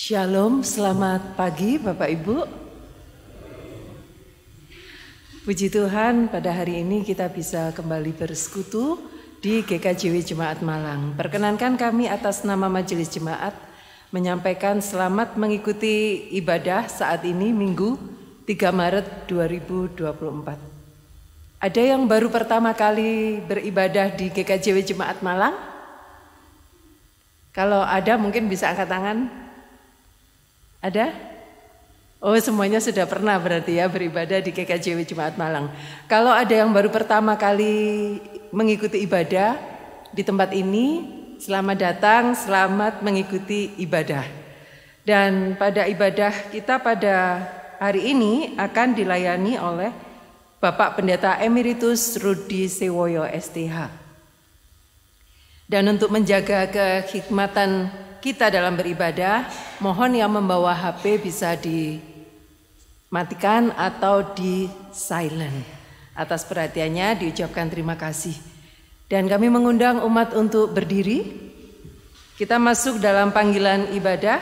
Shalom, selamat pagi Bapak Ibu. Puji Tuhan, pada hari ini kita bisa kembali bersekutu di GKJW Jemaat Malang. Perkenankan kami atas nama Majelis Jemaat menyampaikan selamat mengikuti ibadah saat ini Minggu 3 Maret 2024. Ada yang baru pertama kali beribadah di GKJW Jemaat Malang? Kalau ada mungkin bisa angkat tangan. Ada? Oh, semuanya sudah pernah berarti ya beribadah di GKJW Jemaat Malang. Kalau ada yang baru pertama kali mengikuti ibadah di tempat ini, selamat datang, selamat mengikuti ibadah. Dan pada ibadah kita pada hari ini akan dilayani oleh Bapak Pendeta Emeritus Rudi Sewoyo STH. Dan untuk menjaga kehikmatan kita dalam beribadah, mohon yang membawa HP bisa dimatikan atau di silent. Atas perhatiannya diucapkan terima kasih. Dan kami mengundang umat untuk berdiri. Kita masuk dalam panggilan ibadah.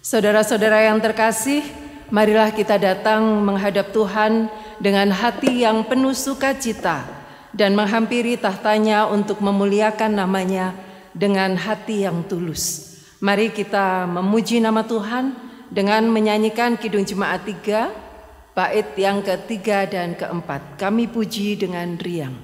Saudara-saudara yang terkasih, marilah kita datang menghadap Tuhan dengan hati yang penuh sukacita dan menghampiri tahtanya untuk memuliakan namanya dengan hati yang tulus. Mari kita memuji nama Tuhan dengan menyanyikan Kidung Jemaat 3, bait yang ketiga dan keempat. Kami puji dengan riang.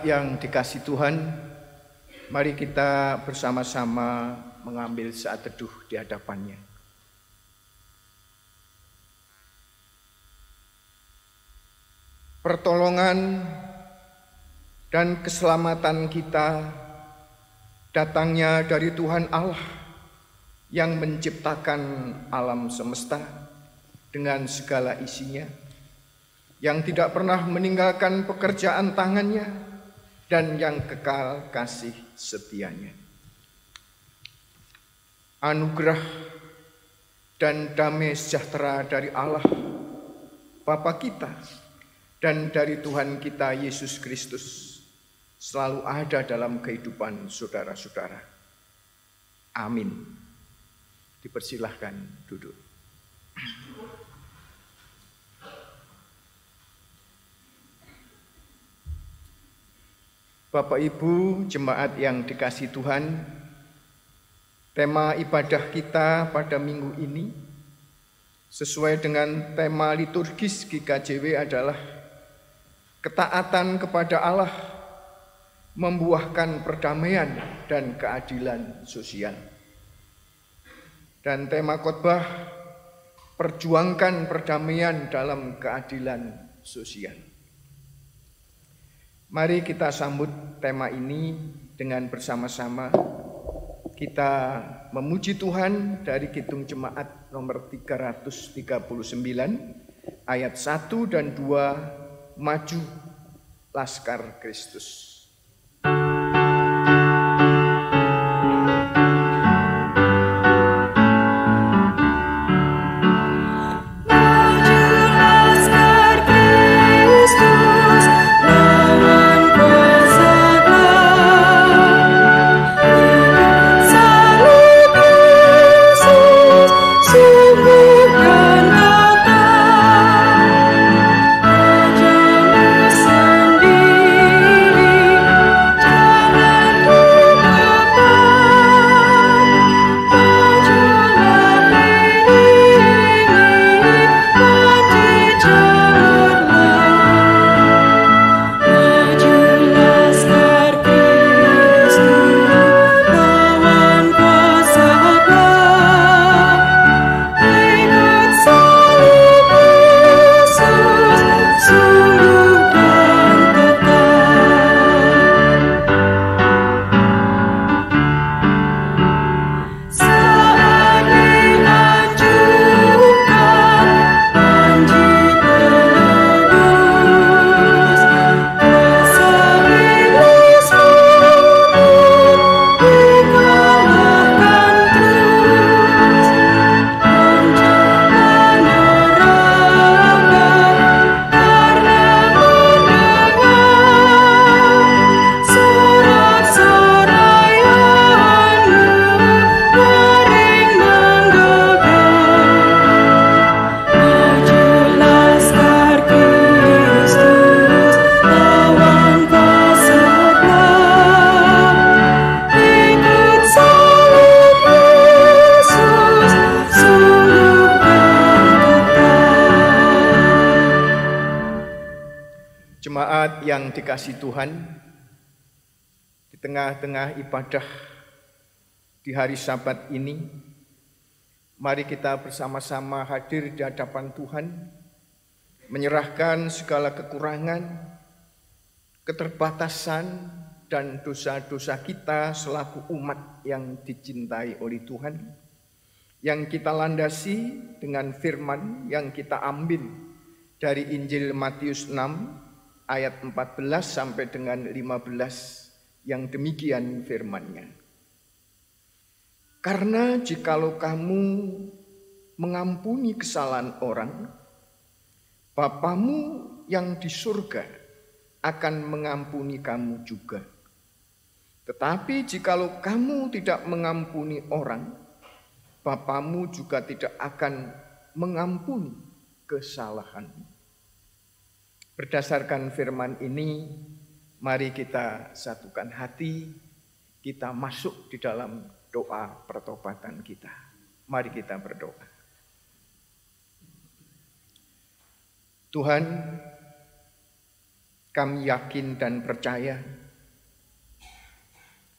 Yang dikasih Tuhan, mari kita bersama-sama mengambil saat teduh di hadapannya. Pertolongan dan keselamatan kita datangnya dari Tuhan Allah yang menciptakan alam semesta dengan segala isinya, yang tidak pernah meninggalkan pekerjaan tangannya, dan yang kekal kasih setianya. Anugerah dan damai sejahtera dari Allah Bapa kita dan dari Tuhan kita Yesus Kristus selalu ada dalam kehidupan saudara-saudara. Amin. Dipersilahkan duduk. Bapak Ibu jemaat yang dikasihi Tuhan, Tema ibadah kita pada minggu ini sesuai dengan tema liturgis GKJW adalah ketaatan kepada Allah membuahkan perdamaian dan keadilan sosial. Dan tema khotbah, perjuangkan perdamaian dalam keadilan sosial. Mari kita sambut tema ini dengan bersama-sama. Kita memuji Tuhan dari Kidung Jemaat nomor 339 ayat 1 dan 2, Maju Laskar Kristus. Jemaat yang dikasihi Tuhan, di tengah-tengah ibadah di hari Sabat ini, mari kita bersama-sama hadir di hadapan Tuhan, menyerahkan segala kekurangan, keterbatasan, dan dosa-dosa kita selaku umat yang dicintai oleh Tuhan, yang kita landasi dengan firman yang kita ambil dari Injil Matius 6, ayat 14 sampai dengan 15 yang demikian firman-Nya. Karena jikalau kamu mengampuni kesalahan orang, Bapamu yang di surga akan mengampuni kamu juga. Tetapi jikalau kamu tidak mengampuni orang, Bapamu juga tidak akan mengampuni kesalahanmu. Berdasarkan firman ini, mari kita satukan hati, kita masuk di dalam doa pertobatan kita. Mari kita berdoa. Tuhan, kami yakin dan percaya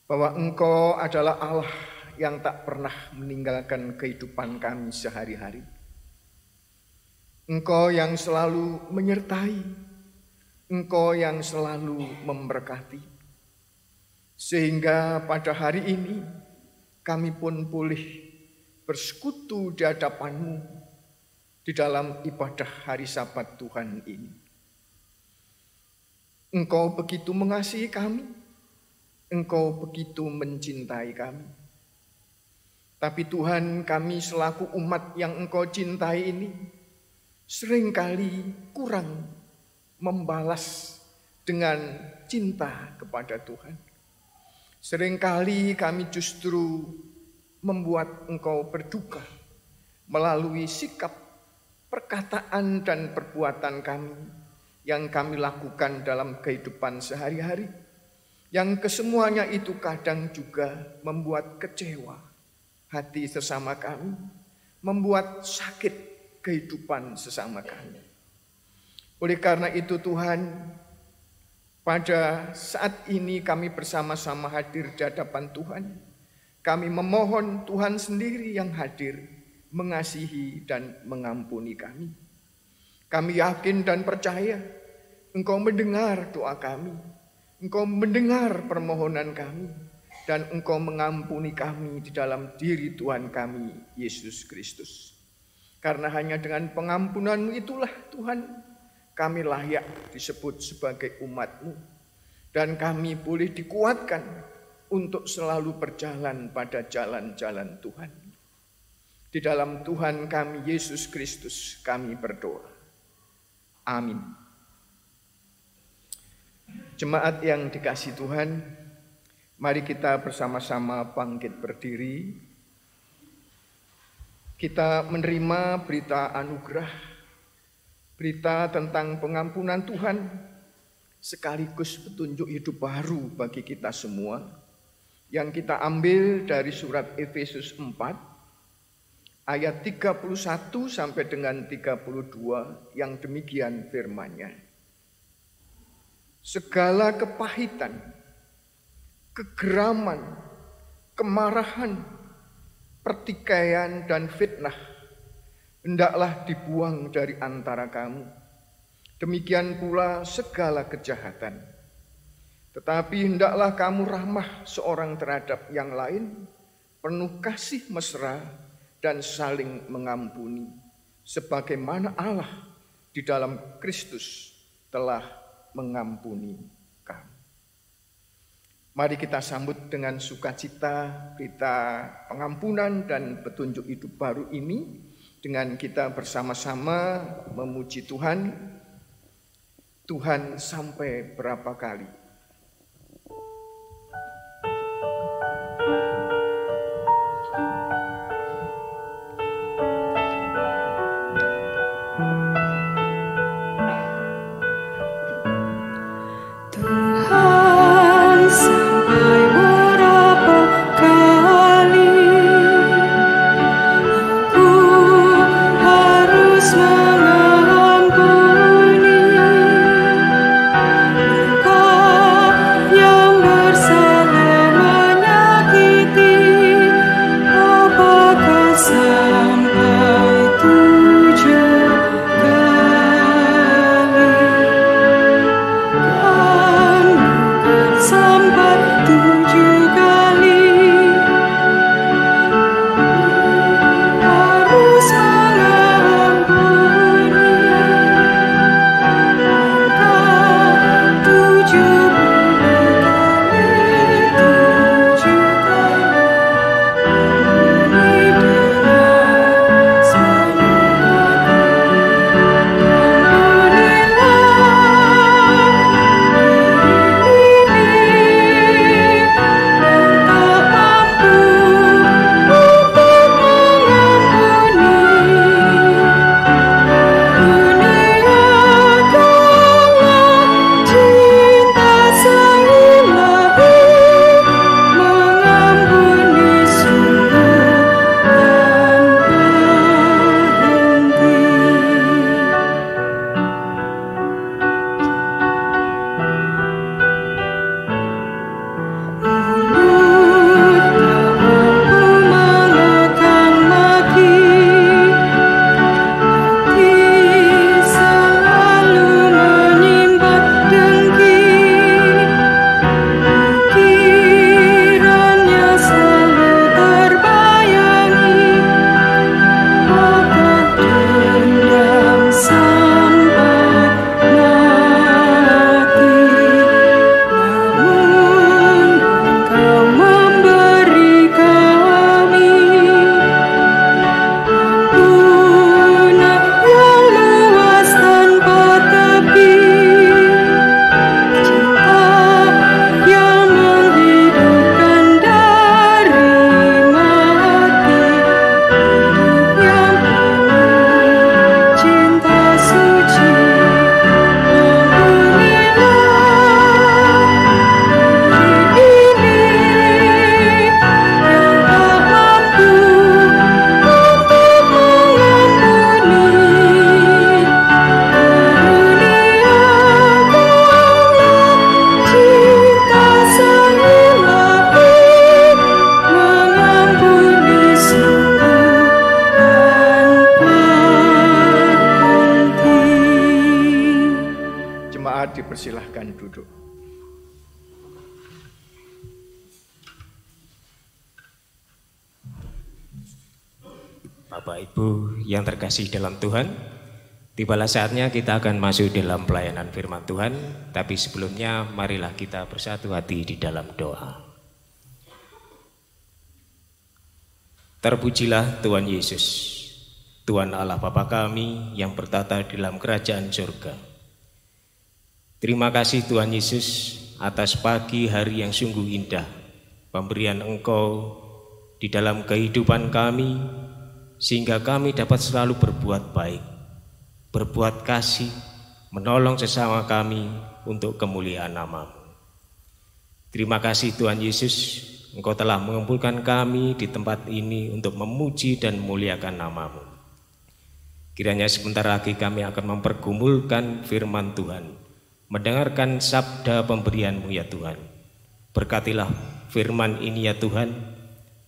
bahwa Engkau adalah Allah yang tak pernah meninggalkan kehidupan kami sehari-hari. Engkau yang selalu menyertai, Engkau yang selalu memberkati. Sehingga pada hari ini kami pun boleh bersekutu di hadapan-Mu di dalam ibadah hari Sabat Tuhan ini. Engkau begitu mengasihi kami, Engkau begitu mencintai kami. Tapi Tuhan, kami selaku umat yang Engkau cintai ini seringkali kurang membalas dengan cinta kepada Tuhan. Seringkali kami justru membuat Engkau berduka melalui sikap, perkataan, dan perbuatan kami yang kami lakukan dalam kehidupan sehari-hari, yang kesemuanya itu kadang juga membuat kecewa, hati sesama kami, membuat sakit kehidupan sesama kami. Oleh karena itu Tuhan, pada saat ini kami bersama-sama hadir di hadapan Tuhan. Kami memohon Tuhan sendiri yang hadir, mengasihi dan mengampuni kami. Kami yakin dan percaya Engkau mendengar doa kami, Engkau mendengar permohonan kami, dan Engkau mengampuni kami di dalam diri Tuhan kami, Yesus Kristus. Karena hanya dengan pengampunan-Mu itulah Tuhan, kami layak disebut sebagai umat-Mu. Dan kami boleh dikuatkan untuk selalu berjalan pada jalan-jalan Tuhan. Di dalam Tuhan kami, Yesus Kristus, kami berdoa. Amin. Jemaat yang dikasihi Tuhan, mari kita bersama-sama bangkit berdiri. Kita menerima berita anugerah, berita tentang pengampunan Tuhan, sekaligus petunjuk hidup baru bagi kita semua, yang kita ambil dari surat Efesus 4, ayat 31 sampai dengan 32, yang demikian firman-Nya. Segala kepahitan, kegeraman, kemarahan, pertikaian dan fitnah hendaklah dibuang dari antara kamu. Demikian pula segala kejahatan. Tetapi hendaklah kamu ramah seorang terhadap yang lain, penuh kasih mesra dan saling mengampuni, sebagaimana Allah di dalam Kristus telah mengampuni kamu. Mari kita sambut dengan sukacita berita pengampunan dan petunjuk hidup baru ini dengan kita bersama-sama memuji Tuhan. Tuhan sampai berapa kali? Mengampuni, engkau Bapak Ibu yang terkasih dalam Tuhan, tibalah saatnya kita akan masuk dalam pelayanan firman Tuhan. Tapi sebelumnya marilah kita bersatu hati di dalam doa. Terpujilah Tuhan Yesus, Tuhan Allah Bapa kami yang bertata dalam kerajaan surga. Terima kasih Tuhan Yesus atas pagi hari yang sungguh indah, pemberian Engkau di dalam kehidupan kami, sehingga kami dapat selalu berbuat baik, berbuat kasih, menolong sesama kami untuk kemuliaan nama-Mu. Terima kasih Tuhan Yesus, Engkau telah mengumpulkan kami di tempat ini untuk memuji dan memuliakan nama-Mu. Kiranya sebentar lagi kami akan mempergumulkan firman Tuhan, mendengarkan sabda pemberian-Mu ya Tuhan. Berkatilah firman ini ya Tuhan,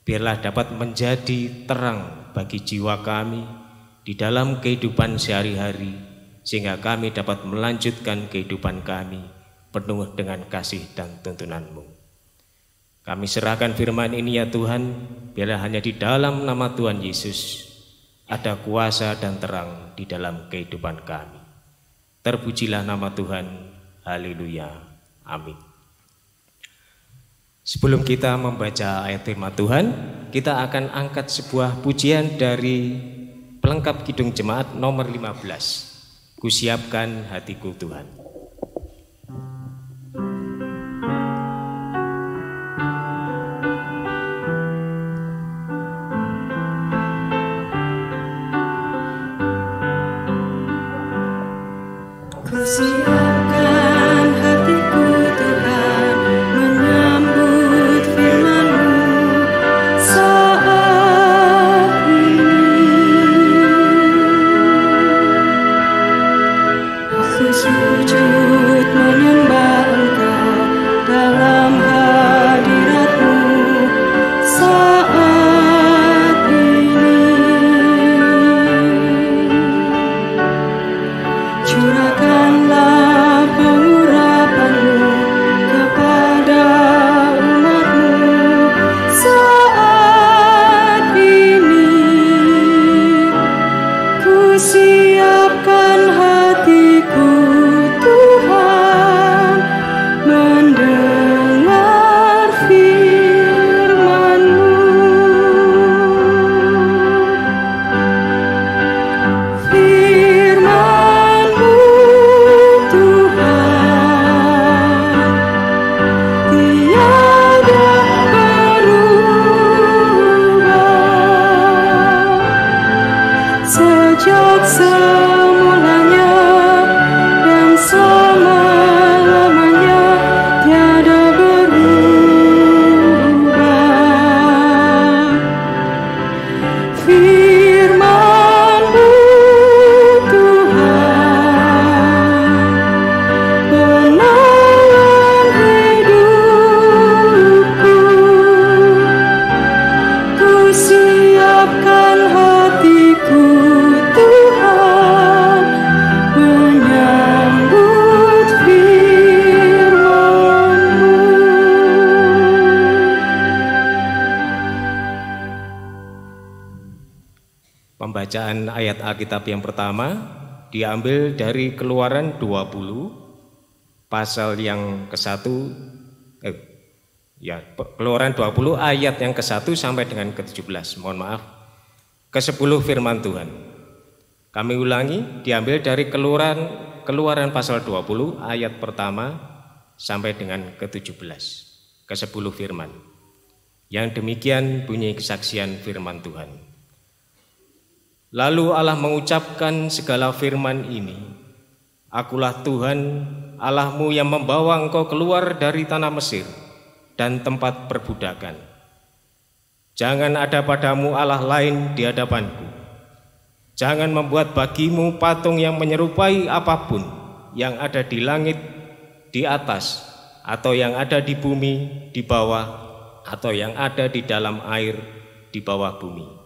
biarlah dapat menjadi terang bagi jiwa kami di dalam kehidupan sehari-hari, sehingga kami dapat melanjutkan kehidupan kami penuh dengan kasih dan tuntunan-Mu. Kami serahkan firman ini ya Tuhan, biarlah hanya di dalam nama Tuhan Yesus ada kuasa dan terang di dalam kehidupan kami. Terpujilah nama Tuhan, haleluya, amin. Sebelum kita membaca ayat firman Tuhan, kita akan angkat sebuah pujian dari pelengkap Kidung Jemaat nomor 15. Kusiapkan hatiku Tuhan. Kusiapkan hatiku Tuhan, menyambut firman-Mu saat ini. Aku sujud menyembah Engkau dalam hadirat-Mu saat ini. Curahkanlah pengurapan-Mu kepada umat-Mu saat ini. Kusiapkan hatiku Tuhan, mendengar firman-Mu. Firman-Mu Tuhan, tiada berubah. Sejak semulanya dan selama-lamanya tiada berubah. Firman-Mu Tuhan, penolong hidupku. Kusiapkan hatiku Tuhan, menyambut firman-Mu. Pembacaan ayat Alkitab yang pertama diambil dari Keluaran 20 pasal yang ke-1, Keluaran 20 ayat yang ke-1 sampai dengan ke-17. Mohon maaf, ke-10 firman Tuhan. Kami ulangi, diambil dari Keluaran pasal 20 ayat pertama sampai dengan ke-17. Ke-10 firman. Yang demikian bunyi kesaksian firman Tuhan. Lalu Allah mengucapkan segala firman ini, Akulah Tuhan Allahmu yang membawa engkau keluar dari tanah Mesir dan tempat perbudakan. Jangan ada padamu Allah lain di hadapanku. Jangan membuat bagimu patung yang menyerupai apapun yang ada di langit di atas, atau yang ada di bumi di bawah, atau yang ada di dalam air di bawah bumi.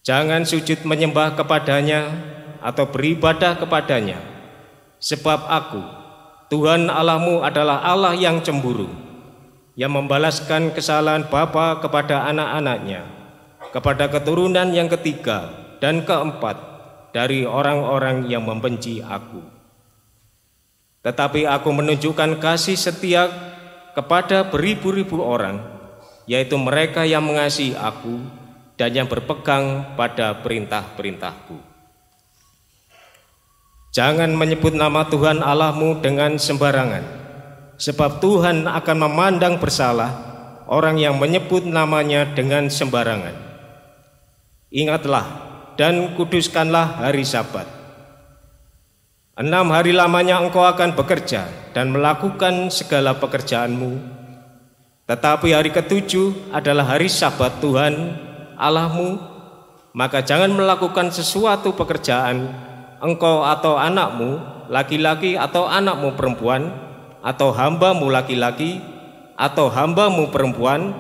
Jangan sujud menyembah kepadanya atau beribadah kepadanya, sebab Aku, Tuhan Allahmu adalah Allah yang cemburu, yang membalaskan kesalahan bapa kepada anak-anaknya, kepada keturunan yang ketiga dan keempat dari orang-orang yang membenci aku. Tetapi aku menunjukkan kasih setia kepada beribu-ribu orang, yaitu mereka yang mengasihi aku dan yang berpegang pada perintah-perintahku. Jangan menyebut nama Tuhan Allahmu dengan sembarangan, sebab Tuhan akan memandang bersalah orang yang menyebut namanya dengan sembarangan. Ingatlah dan kuduskanlah hari Sabat. 6 hari lamanya engkau akan bekerja dan melakukan segala pekerjaanmu. Tetapi hari ketujuh adalah hari Sabat Tuhan Allahmu, maka jangan melakukan sesuatu pekerjaan engkau atau anakmu laki-laki atau anakmu perempuan, atau hambamu laki-laki atau hambamu perempuan,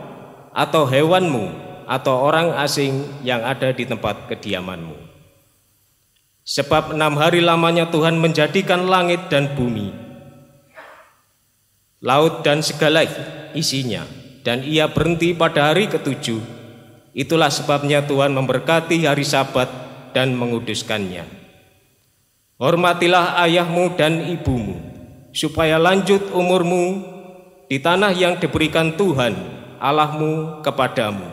atau hewanmu atau orang asing yang ada di tempat kediamanmu. Sebab 6 hari lamanya Tuhan menjadikan langit dan bumi, laut dan segala isinya, dan ia berhenti pada hari ketujuh. Itulah sebabnya Tuhan memberkati hari Sabat dan menguduskannya. Hormatilah ayahmu dan ibumu, supaya lanjut umurmu di tanah yang diberikan Tuhan Allahmu kepadamu.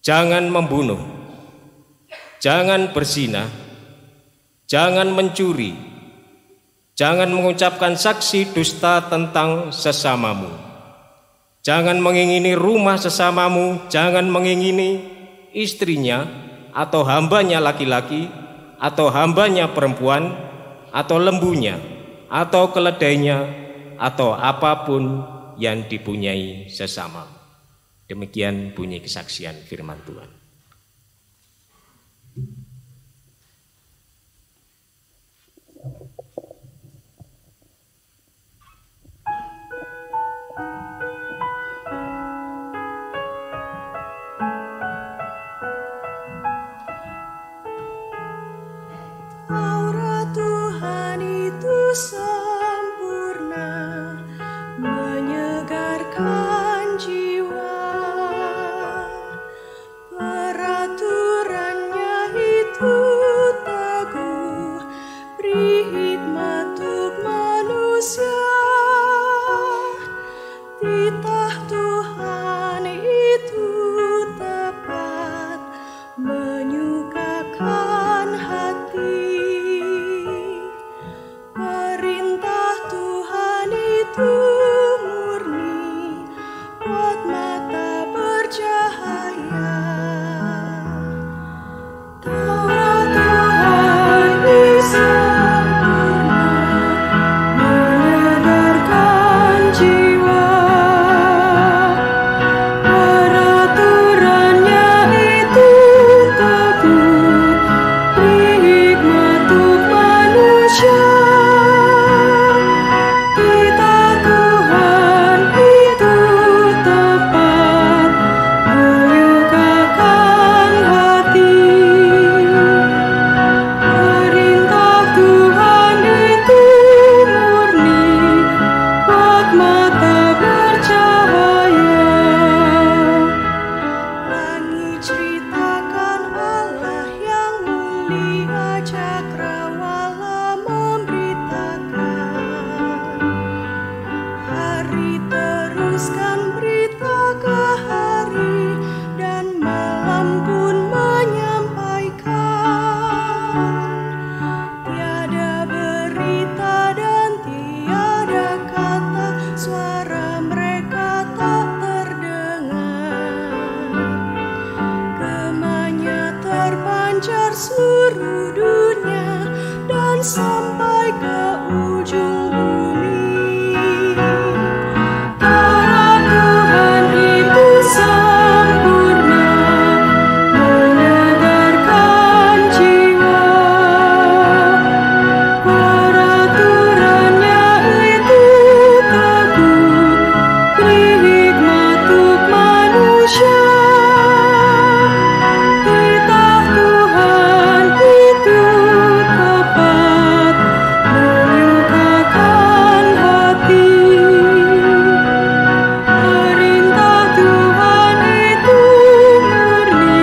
Jangan membunuh, jangan berzina, jangan mencuri, jangan mengucapkan saksi dusta tentang sesamamu. Jangan mengingini rumah sesamamu, jangan mengingini istrinya atau hambanya laki-laki atau hambanya perempuan atau lembunya atau keledainya atau apapun yang dipunyai sesama. Demikian bunyi kesaksian firman Tuhan. Taurat Tuhan itu sempurna, menyegarkan jiwa. Peraturannya itu teguh, beri hikmat untuk manusia. Titah Tuhan itu tepat, menyukakan hati. Perintah Tuhan itu murni, buat mata bercahaya. Taurat Tuhan sempurna, menyegarkan jiwa. Peraturannya itu teguh, beri hikmat untuk manusia. Titah Tuhan itu tepat, menyukakan hati. Perintah Tuhan itu murni, buat mata bercahaya. Langit ceritakan Allah yang mulia, cakrawala memberitakan. Hari teruskan berita ke hari, dan malam pun menyampaikan. Tiada berita dan tiada kata, suara mereka tak terdengar. Gemanya terpancar seluruh dunia, dan sampai ke ujung bumi. Taurat Tuhan itu sempurna, menyegarkan jiwa. Peraturannya itu teguh, beri hikmat untuk manusia. Titah Tuhan itu tepat, menyukakan hati. Perintah Tuhan itu murni,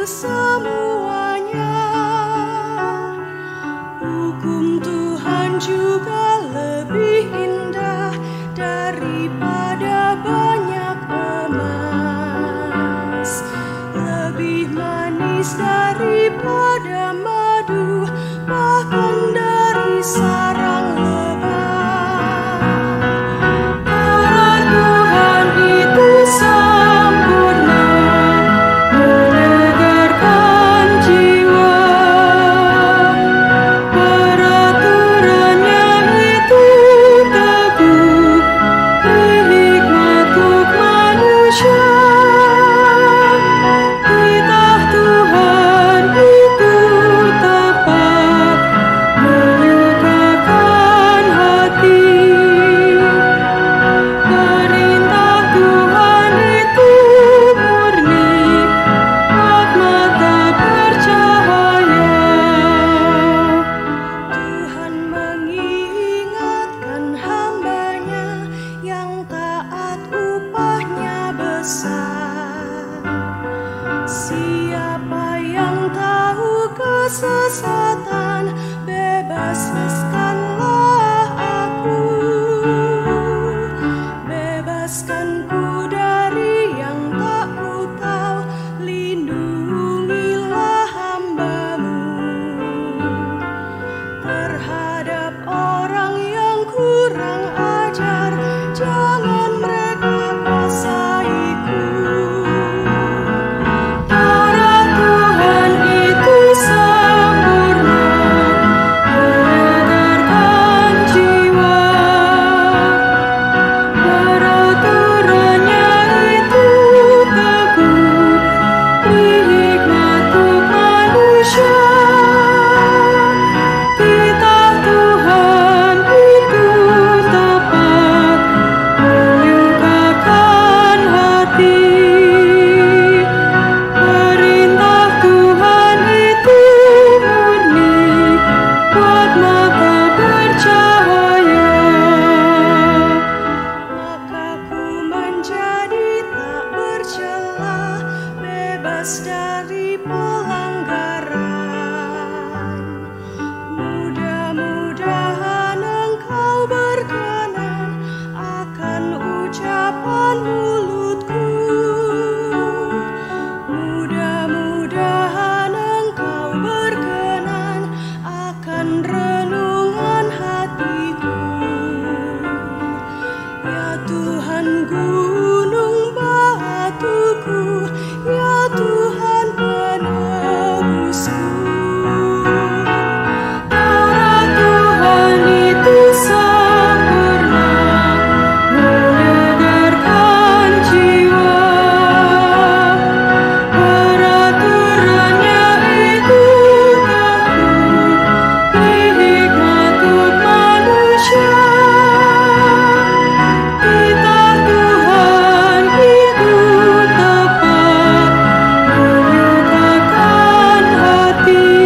semuanya. Hukum Tuhan juga lebih indah daripada banyak emas, lebih manis daripada madu, bahkan dari sarang lebah. Taurat Tuhan itu sempurna, menyegarkan jiwa. Peraturannya itu teguh, hikmat untuk manusia. Titah Tuhan itu tepat, menyukakan hati. Perintah Tuhan itu murni, buat mata bercahaya. Tuhan mengingatkan hamba-Nya yang taat, upahnya besar. Siapa yang tahu kesesatan, bebaskanlah aku. Bebaskanku dari yang tak ku tahu, lindungilah hamba-Mu. Terhadap orang yang kurang ajar, jangan mereka kuasaiku. Taurat Tuhan itu sempurna, menyegarkan jiwa. Peraturannya itu teguh, hikmat untuk manusia. Titah Tuhan itu tepat, menyukakan hati. Perintah Tuhan itu murni, buat mata bercahaya. Maka ku menjadi tak bercela, bebas dari pelanggaran. Mudah-mudahan engkau berkenan akan ucapan mulutku. Mudah-mudahan engkau berkenan akan renungan hatiku. Ya Tuhan gunung batuku, ya Tuhan penebusku. Taurat Tuhan itu sempurna, menyegarkan jiwa. Peraturannya itu teguh, hikmat untuk manusia. Titah Tuhan itu tepat, menyukakan hati.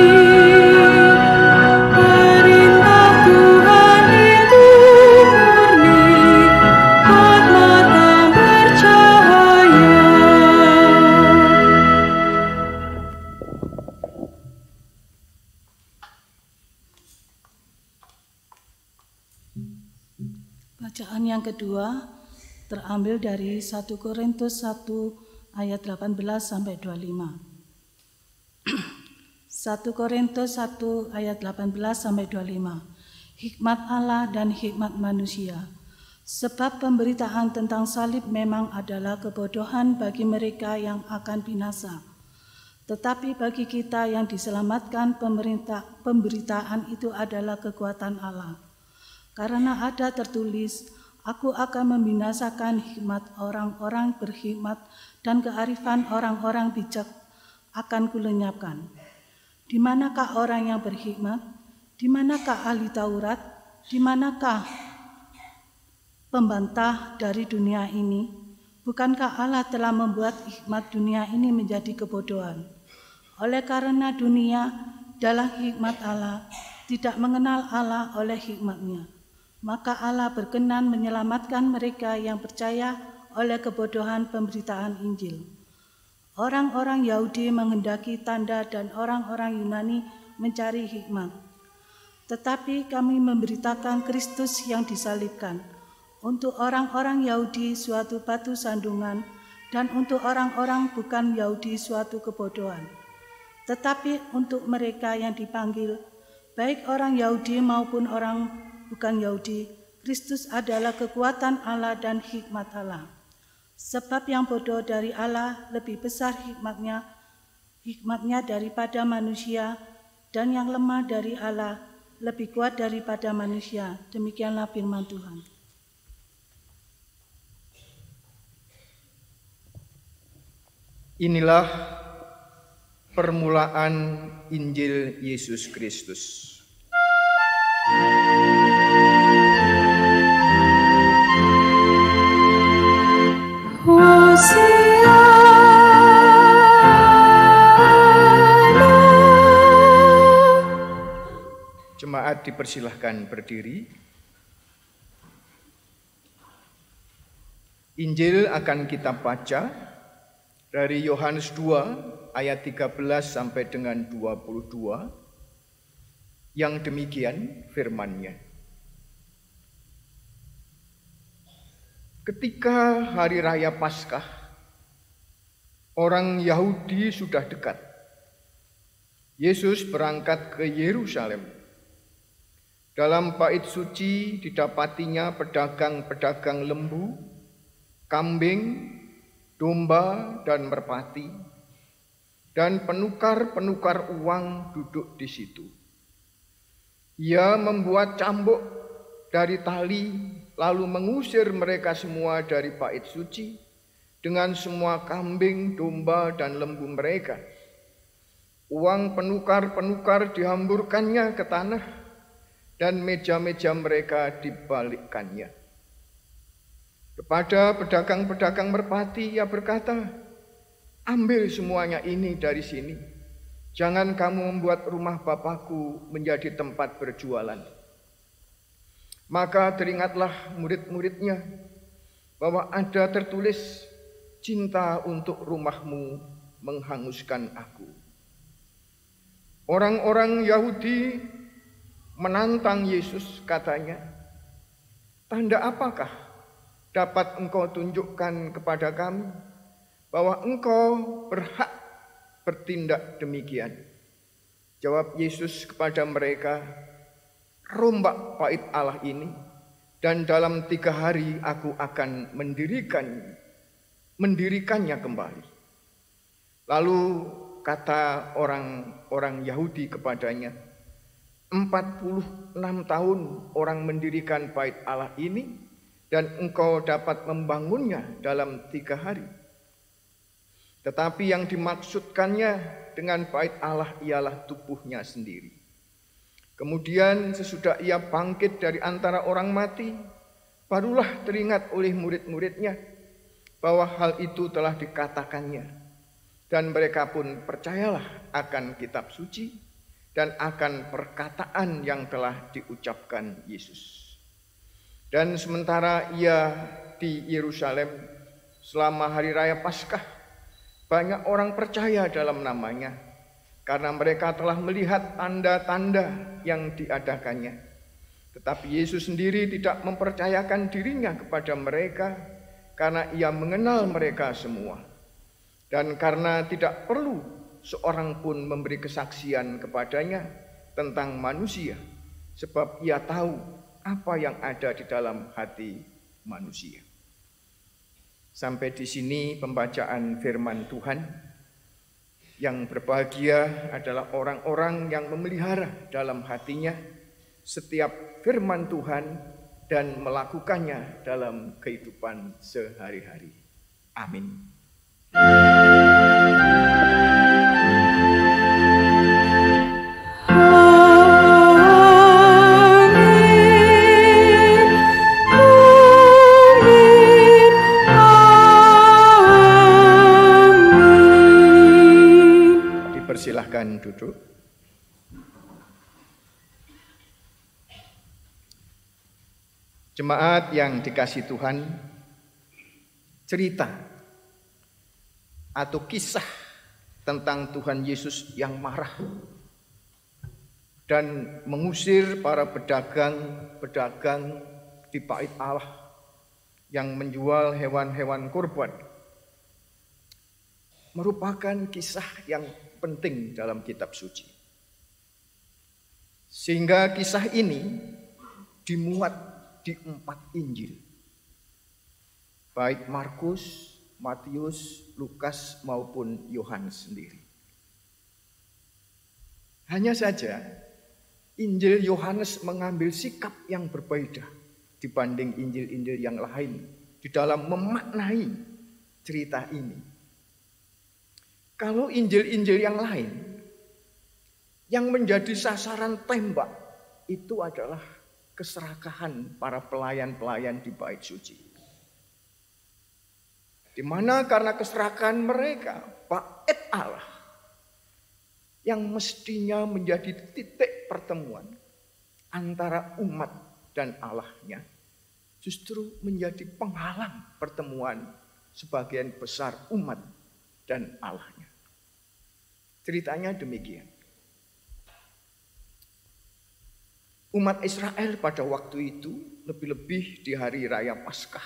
Perintah Tuhan itu murni, buat mata bercahaya. Bacaan yang kedua terambil dari 1 Korintus 1 ayat 18 sampai 25. 1 Korintus 1 ayat 18 sampai 25. Hikmat Allah dan hikmat manusia. Sebab pemberitaan tentang salib memang adalah kebodohan bagi mereka yang akan binasa. Tetapi bagi kita yang diselamatkan, pemberitaan itu adalah kekuatan Allah. Karena ada tertulis, aku akan membinasakan hikmat orang-orang berhikmat dan kearifan orang-orang bijak akan kulenyapkan. Di manakah orang yang berhikmat? Di manakah ahli Taurat? Di manakah pembantah dari dunia ini? Bukankah Allah telah membuat hikmat dunia ini menjadi kebodohan? Oleh karena dunia dalam hikmat Allah tidak mengenal Allah oleh hikmatnya, maka Allah berkenan menyelamatkan mereka yang percaya oleh kebodohan pemberitaan Injil. Orang-orang Yahudi menghendaki tanda dan orang-orang Yunani mencari hikmat. Tetapi kami memberitakan Kristus yang disalibkan. Untuk orang-orang Yahudi suatu batu sandungan, dan untuk orang-orang bukan Yahudi suatu kebodohan. Tetapi untuk mereka yang dipanggil, baik orang Yahudi maupun orang bukan Yahudi, Kristus adalah kekuatan Allah dan hikmat Allah. Sebab yang bodoh dari Allah lebih besar hikmatnya daripada manusia, dan yang lemah dari Allah lebih kuat daripada manusia. Demikianlah firman Tuhan. Inilah permulaan Injil Yesus Kristus. Jemaat dipersilahkan berdiri. Injil akan kita baca dari Yohanes 2 ayat 13 sampai dengan 22 yang demikian firman-Nya. Ketika hari raya Paskah, orang Yahudi sudah dekat. Yesus berangkat ke Yerusalem. Dalam bait suci didapatinya pedagang-pedagang lembu, kambing, domba, dan merpati, dan penukar-penukar uang duduk di situ. Ia membuat cambuk dari tali, lalu mengusir mereka semua dari bait suci dengan semua kambing, domba, dan lembu mereka. Uang penukar-penukar dihamburkannya ke tanah, dan meja-meja mereka dibalikkannya. Kepada pedagang-pedagang merpati ia berkata, "Ambil semuanya ini dari sini. Jangan kamu membuat rumah Bapakku menjadi tempat berjualan." Maka teringatlah murid-muridnya bahwa ada tertulis, "Cinta untuk rumahmu menghanguskan aku." Orang-orang Yahudi menantang Yesus, katanya, "Tanda apakah dapat engkau tunjukkan kepada kami bahwa engkau berhak bertindak demikian?" Jawab Yesus kepada mereka, "Rombak bait Allah ini, dan dalam 3 hari aku akan mendirikannya kembali." Lalu kata orang-orang Yahudi kepadanya, 46 tahun orang mendirikan bait Allah ini, dan engkau dapat membangunnya dalam 3 hari. Tetapi yang dimaksudkannya dengan bait Allah ialah tubuhnya sendiri. Kemudian sesudah ia bangkit dari antara orang mati, barulah teringat oleh murid-muridnya bahwa hal itu telah dikatakannya. Dan mereka pun percayalah akan kitab suci dan akan perkataan yang telah diucapkan Yesus. Dan sementara ia di Yerusalem selama hari raya Paskah, banyak orang percaya dalam namanya karena mereka telah melihat tanda-tanda yang diadakannya. Tetapi Yesus sendiri tidak mempercayakan dirinya kepada mereka karena ia mengenal mereka semua. Dan karena tidak perlu seorang pun memberi kesaksian kepadanya tentang manusia, sebab ia tahu apa yang ada di dalam hati manusia. Sampai di sini pembacaan firman Tuhan. Yang berbahagia adalah orang-orang yang memelihara dalam hatinya setiap firman Tuhan dan melakukannya dalam kehidupan sehari-hari. Amin. Silahkan duduk. Jemaat yang dikasihi Tuhan, cerita atau kisah tentang Tuhan Yesus yang marah dan mengusir para pedagang di bait Allah yang menjual hewan-hewan kurban, merupakan kisah yang penting dalam kitab suci. Sehingga kisah ini dimuat di 4 Injil, baik Markus, Matius, Lukas maupun Yohanes sendiri. Hanya saja Injil Yohanes mengambil sikap yang berbeda dibanding Injil-Injil yang lain di dalam memaknai cerita ini. Kalau Injil-Injil yang lain yang menjadi sasaran tembak itu adalah keserakahan para pelayan-pelayan di bait suci. Di mana karena keserakahan mereka, bait Allah yang mestinya menjadi titik pertemuan antara umat dan Allahnya justru menjadi penghalang pertemuan sebagian besar umat dan Allahnya. Ceritanya demikian. Umat Israel pada waktu itu, lebih-lebih di hari raya Paskah,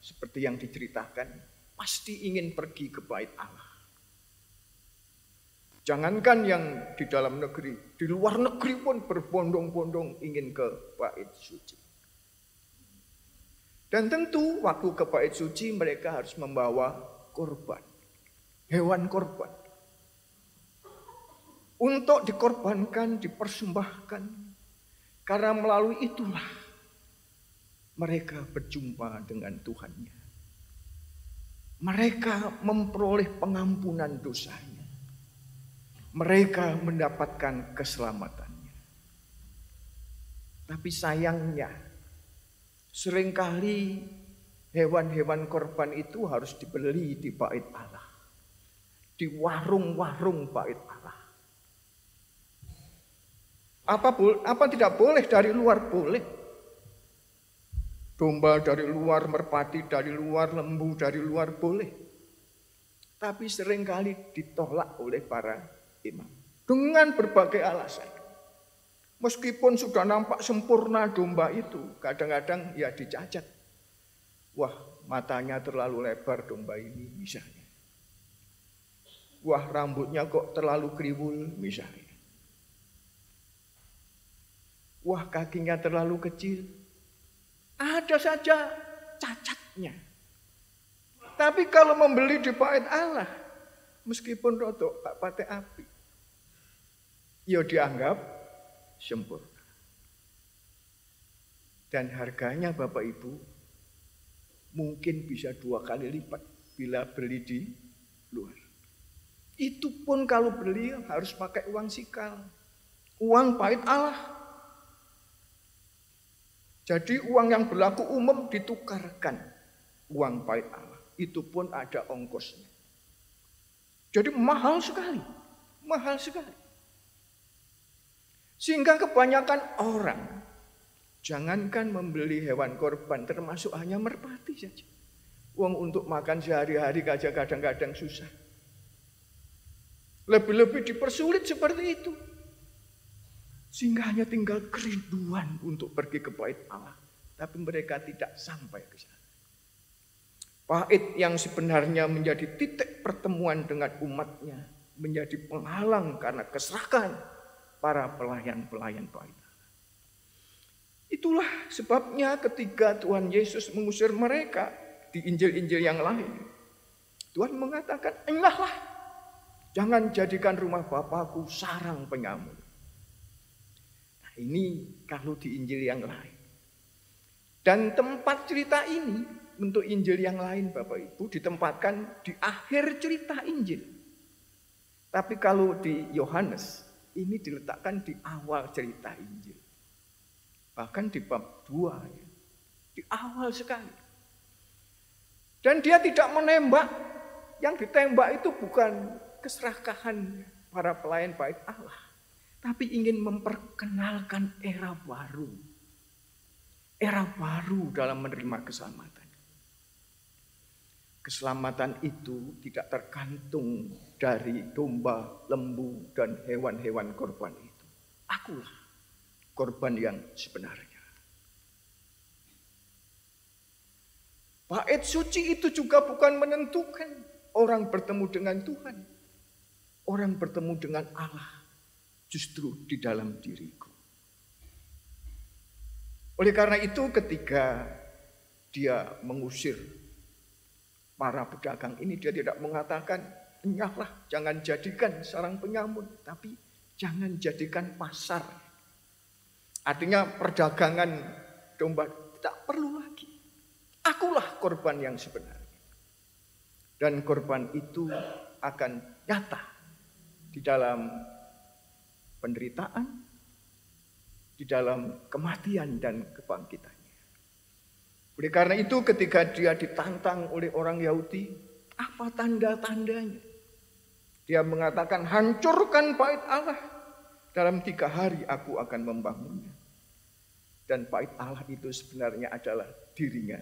seperti yang diceritakan, pasti ingin pergi ke bait Allah. Jangankan yang di dalam negeri, di luar negeri pun berbondong-bondong ingin ke bait suci. Dan tentu waktu ke bait suci mereka harus membawa korban, hewan korban. Untuk dikorbankan, dipersembahkan. Karena melalui itulah mereka berjumpa dengan Tuhannya. Mereka memperoleh pengampunan dosanya. Mereka mendapatkan keselamatannya. Tapi sayangnya, seringkali hewan-hewan korban itu harus dibeli di bait Allah. Di warung-warung bait Allah. Apa tidak boleh dari luar? Boleh. Domba dari luar, merpati dari luar, lembu dari luar boleh. Tapi seringkali ditolak oleh para imam dengan berbagai alasan. Meskipun sudah nampak sempurna domba itu, kadang-kadang ya dicacat. Wah, matanya terlalu lebar domba ini misalnya. Wah, rambutnya kok terlalu kriwul misalnya. Wah, kakinya terlalu kecil. Ada saja cacatnya. Tapi kalau membeli di bait Allah, meskipun rodok tak pakai api, ya dianggap sempurna. Dan harganya Bapak Ibu mungkin bisa 2 kali lipat bila beli di luar. Itu pun kalau beli harus pakai uang sikal, uang bait Allah. Jadi uang yang berlaku umum ditukarkan uang bait Allah. Itu pun ada ongkosnya. Jadi mahal sekali. Mahal sekali. Sehingga kebanyakan orang jangankan membeli hewan korban, termasuk hanya merpati saja. Uang untuk makan sehari-hari aja kadang-kadang susah. Lebih-lebih dipersulit seperti itu. Sehingga hanya tinggal kerinduan untuk pergi ke bait Allah. Tapi mereka tidak sampai ke sana. Bait yang sebenarnya menjadi titik pertemuan dengan umatnya menjadi penghalang karena keserakahan para pelayan-pelayan bait Allah. Itulah sebabnya ketika Tuhan Yesus mengusir mereka di Injil-Injil yang lain, Tuhan mengatakan, "Engahlah, jangan jadikan rumah Bapakku sarang penyamun." Nah, ini kalau di Injil yang lain. Dan tempat cerita ini untuk Injil yang lain Bapak Ibu ditempatkan di akhir cerita Injil. Tapi kalau di Yohanes ini diletakkan di awal cerita Injil. Bahkan di bab 2 ya. Di awal sekali. Dan dia tidak menembak. Yang ditembak itu bukan keserakahan para pelayan bait Allah. Tapi ingin memperkenalkan era baru. Era baru dalam menerima keselamatan. keselamatan itu tidak tergantung dari domba, lembu, dan hewan-hewan korban itu. Akulah korban yang sebenarnya. Bait suci itu juga bukan menentukan orang bertemu dengan Tuhan. Orang bertemu dengan Allah justru di dalam diriku. Oleh karena itu ketika dia mengusir para pedagang ini, dia tidak mengatakan, enyahlah, jangan jadikan sarang penyamun, tapi jangan jadikan pasar. Artinya perdagangan domba tidak perlu lagi. Akulah korban yang sebenarnya. Dan korban itu akan nyata di dalam penderitaan, di dalam kematian dan kebangkitannya. Oleh karena itu ketika dia ditantang oleh orang Yahudi, apa tanda-tandanya? Dia mengatakan, hancurkan bait Allah. Dalam 3 hari aku akan membangunnya. Dan bait Allah itu sebenarnya adalah dirinya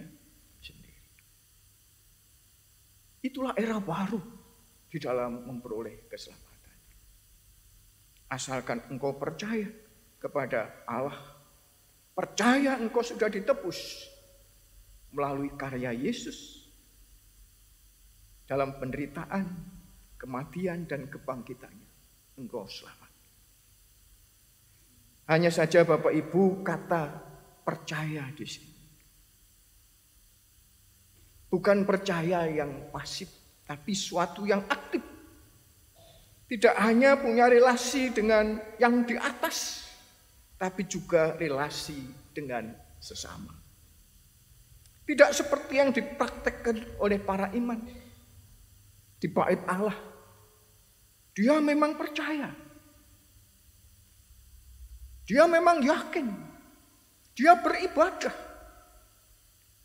sendiri. Itulah era baru di dalam memperoleh keselamatan. Asalkan engkau percaya kepada Allah, percaya engkau sudah ditebus melalui karya Yesus dalam penderitaan, kematian, dan kebangkitannya, engkau selamat. Hanya saja Bapak Ibu, kata percaya di sini bukan percaya yang pasif, tapi suatu yang aktif. Tidak hanya punya relasi dengan yang di atas, tapi juga relasi dengan sesama. Tidak seperti yang dipraktekkan oleh para imam di bait Allah. Dia memang percaya. Dia memang yakin. Dia beribadah.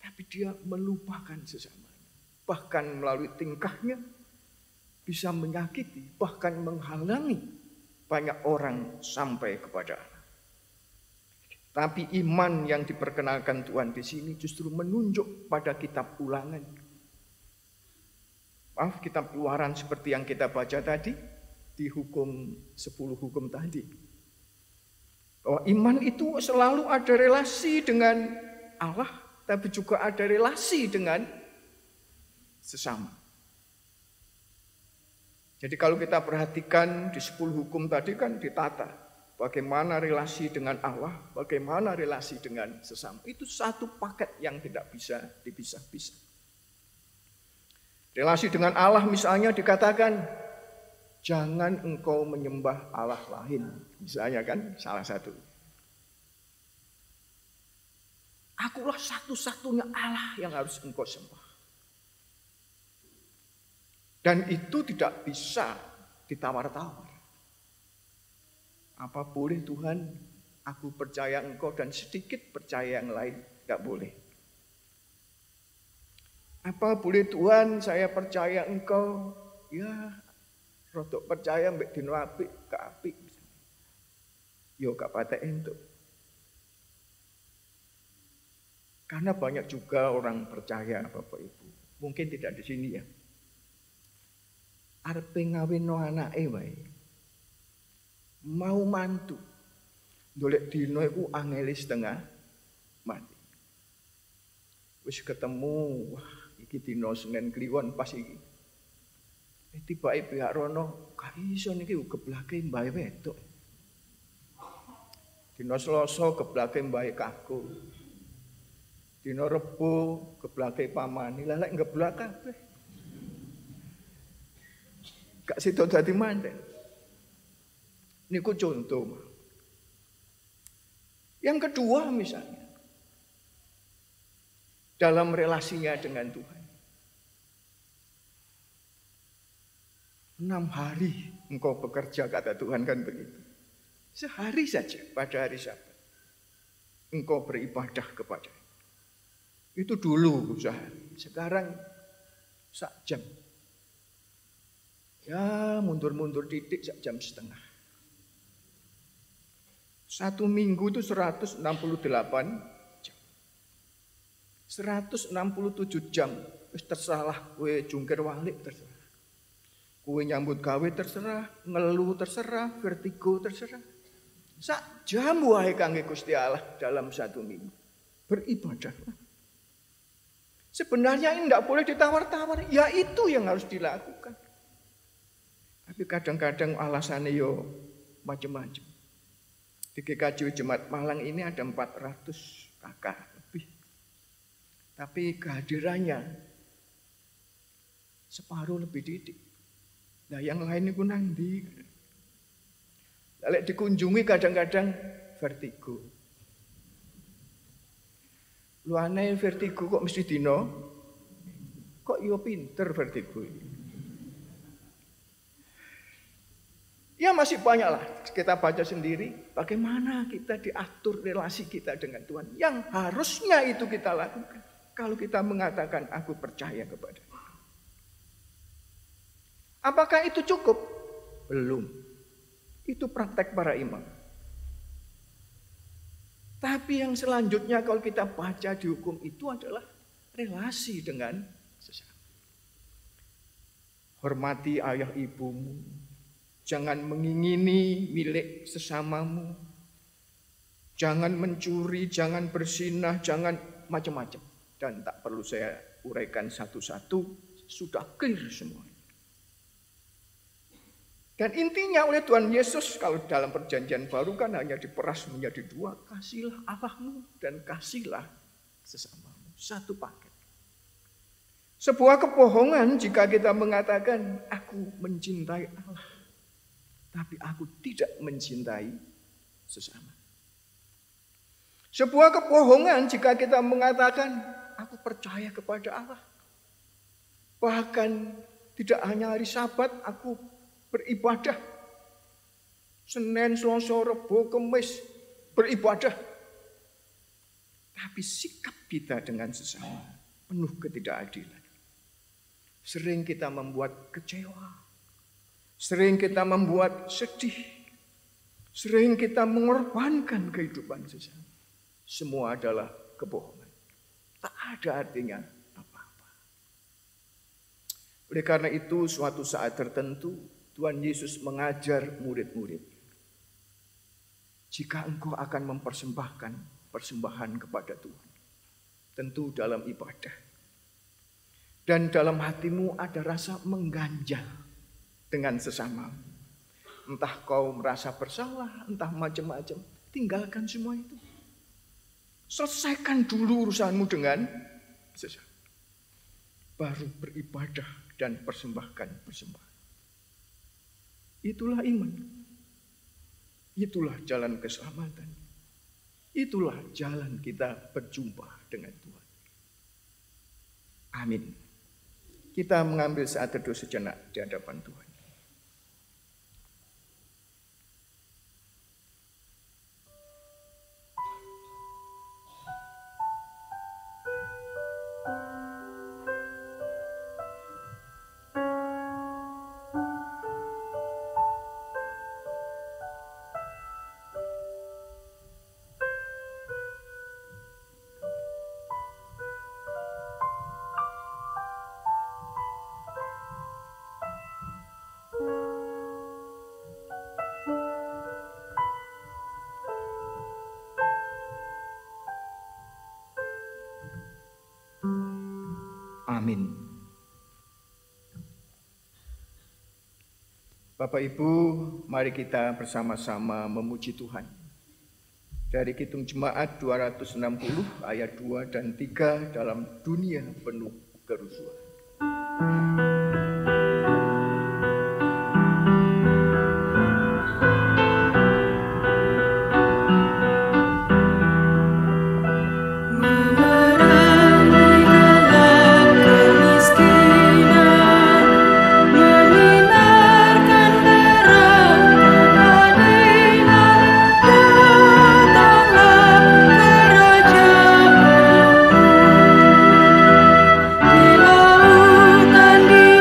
Tapi dia melupakan sesamanya. Bahkan melalui tingkahnya bisa menyakiti, bahkan menghalangi banyak orang sampai kepada Allah. Tapi iman yang diperkenalkan Tuhan di sini justru menunjuk pada kitab Ulangan. Maaf, kitab Keluaran seperti yang kita baca tadi di hukum 10 hukum tadi. Bahwa iman itu selalu ada relasi dengan Allah, tapi juga ada relasi dengan sesama. Jadi kalau kita perhatikan di 10 hukum tadi kan ditata. Bagaimana relasi dengan Allah, bagaimana relasi dengan sesama. Itu satu paket yang tidak bisa dipisah-pisah. Relasi dengan Allah misalnya dikatakan, jangan engkau menyembah Allah lain. Misalnya kan salah satu. Akulah satu-satunya Allah yang harus engkau sembah. Dan itu tidak bisa ditawar-tawar. Apa boleh Tuhan, aku percaya engkau dan sedikit percaya yang lain, tidak boleh. Apa boleh Tuhan, saya percaya engkau, ya rodok percaya mbek dino apik ke apik. Yo gak patek entuk. Karena banyak juga orang percaya Bapak Ibu, mungkin tidak di sini ya. Arepe ngawinno anake wae. Mau mantu. Ndolek dino iku angele setengah mati. Wis ketemu, wah iki dino Senin Kliwon pas iki. Tibake pihak rono, gak iso niki geblake mbae wedok. Dino Selasa geblake mbae kaku. Dino Rebo geblake pamani, lah lek geblak kabeh. Gak sida dadi manten. Niku contoh. Yang kedua misalnya, dalam relasinya dengan Tuhan. 6 hari engkau bekerja, kata Tuhan kan begitu. Sehari saja pada hari Sabat engkau beribadah kepada-Nya. Itu dulu sehari. Sekarang sak jam. Ya mundur-mundur titik sak jam setengah. 1 minggu itu 168 jam. 167 jam wis terserah, kowe jungkir walik terserah. Kowe nyambut gawe terserah, ngeluh terserah, vertigo terserah. Sak jam wae kangge Gusti Allah dalam 1 minggu. Beribadah. Sebenarnya ini tidak boleh ditawar-tawar, ya itu yang harus dilakukan. Tapi kadang-kadang alasannya yo macam-macam. Di GKJ Jemaat Malang ini ada 400 kakak lebih. Tapi kehadirannya separuh lebih didik. Nah yang lain itu nangdi. Lalu dikunjungi kadang-kadang vertigo. Lu aneh vertigo kok mesti dino? Kok yo pinter vertigo ini? Ya masih banyak lah kita baca sendiri bagaimana kita diatur relasi kita dengan Tuhan. Yang harusnya itu kita lakukan. Kalau kita mengatakan aku percaya kepada Dia. Apakah itu cukup? Belum. Itu praktek para imam. Tapi yang selanjutnya kalau kita baca di hukum itu adalah relasi dengan sesama. Hormati ayah ibumu. Jangan mengingini milik sesamamu. Jangan mencuri, jangan berzinah, jangan macam-macam. Dan tak perlu saya uraikan satu-satu, sudah clear semua. Dan intinya oleh Tuhan Yesus, kalau dalam perjanjian baru kan hanya diperas menjadi 2. Kasihlah Allahmu dan kasihlah sesamamu. Satu paket. Sebuah kebohongan jika kita mengatakan, aku mencintai Allah. Tapi aku tidak mencintai sesama. Sebuah kebohongan jika kita mengatakan, aku percaya kepada Allah. Bahkan tidak hanya hari Sabat, aku beribadah. Senin, Selasa, Rebo, Kamis beribadah. Tapi sikap kita dengan sesama penuh ketidakadilan. Sering kita membuat kecewa. Sering kita membuat sedih. Sering kita mengorbankan kehidupan sesama. Semua adalah kebohongan. Tak ada artinya apa-apa. Oleh karena itu suatu saat tertentu Tuhan Yesus mengajar murid-murid. Jika engkau akan mempersembahkan persembahan kepada Tuhan. Tentu dalam ibadah. Dan dalam hatimu ada rasa mengganjal dengan sesama. Entah kau merasa bersalah, entah macam-macam. Tinggalkan semua itu. Selesaikan dulu urusanmu dengan sesama. Baru beribadah dan persembahkan persembahan. Itulah iman. Itulah jalan keselamatan. Itulah jalan kita berjumpa dengan Tuhan. Amin. Kita mengambil saat teduh sejenak di hadapan Tuhan. Amin. Bapak Ibu, mari kita bersama-sama memuji Tuhan. Dari Kidung Jemaat 260 ayat 2 dan 3 dalam dunia penuh kerusuhan. Di lautan di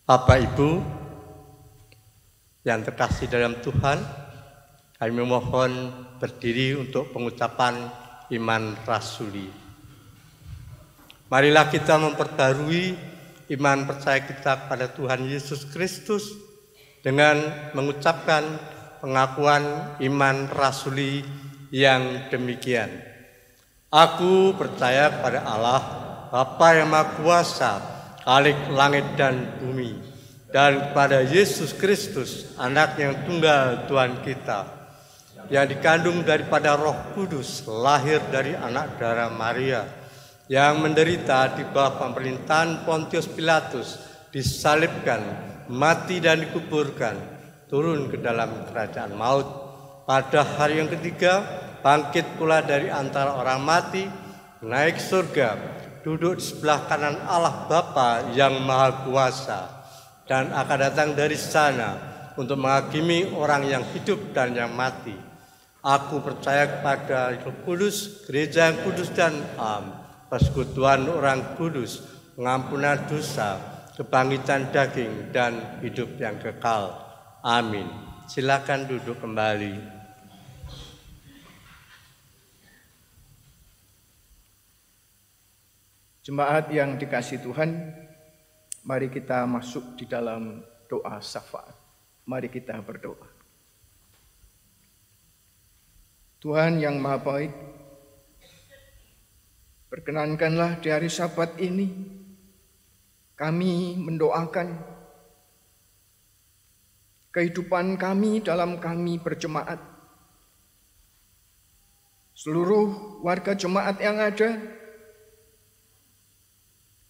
Bapak Ibu yang terkasih dalam Tuhan, kami memohon berdiri untuk pengucapan iman rasuli. Marilah kita memperbarui iman percaya kita kepada Tuhan Yesus Kristus dengan mengucapkan pengakuan iman rasuli yang demikian. Aku percaya kepada Allah, Bapa yang Maha Kuasa, Khalik langit dan bumi, dan kepada Yesus Kristus, Anak yang tunggal Tuhan kita, yang dikandung daripada Roh Kudus, lahir dari anak darah Maria, yang menderita di bawah pemerintahan Pontius Pilatus, disalibkan, mati dan dikuburkan, turun ke dalam kerajaan maut. Pada hari yang ketiga, bangkit pula dari antara orang mati, naik surga, duduk di sebelah kanan Allah Bapa yang Maha Kuasa, dan akan datang dari sana untuk menghakimi orang yang hidup dan yang mati. Aku percaya kepada Roh Kudus, gereja yang kudus dan am, persekutuan orang kudus, pengampunan dosa, kebangkitan daging, dan hidup yang kekal. Amin. Silakan duduk kembali. Jemaat yang dikasihi Tuhan, mari kita masuk di dalam doa syafaat. Mari kita berdoa. Tuhan yang Maha Baik, perkenankanlah di hari Sabat ini kami mendoakan kehidupan kami dalam kami berjemaat. Seluruh warga jemaat yang ada,